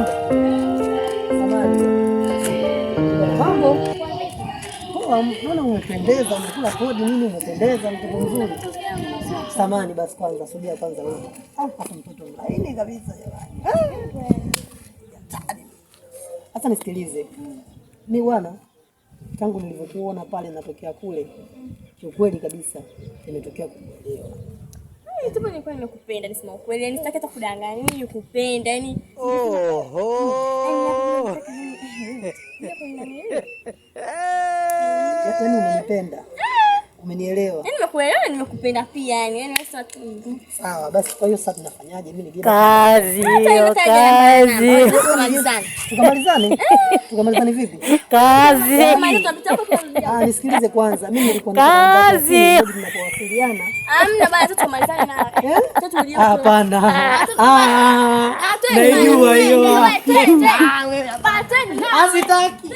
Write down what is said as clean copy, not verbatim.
Samahani. Mambo. Mbona umependeza, umekula kodi nini, umependeza mtoto mzuri. Samahani basi kwanza, subia kwanza wewe. Hapa mtoto mlaini kabisa jamani. Sasa nisikilize. Mimi bwana tangu nilivyokuona pale natokea kule, kiukweli kabisa nimetokea kukuelewa. Tupo nilikuwa nimekupenda, nisema ukweli. Yaani sitaki hata kudanganya. Mimi nikupenda, yaani yaani unanipenda. Umenielewa? Yaani nimekuelewa, nimekupenda pia yani. Yaani sasa sawa, basi kwa hiyo sasa tunafanyaje? Mimi nigeni kazi hiyo kazi. Tukamalizane? Tukamalizane vipi? Kazi. Nisikilize kwanza. Mimi nilikuwa kazi. Tunapowasiliana. Hamna bana, tutamalizana na. Hapana. Naijua hiyo. Asitaki.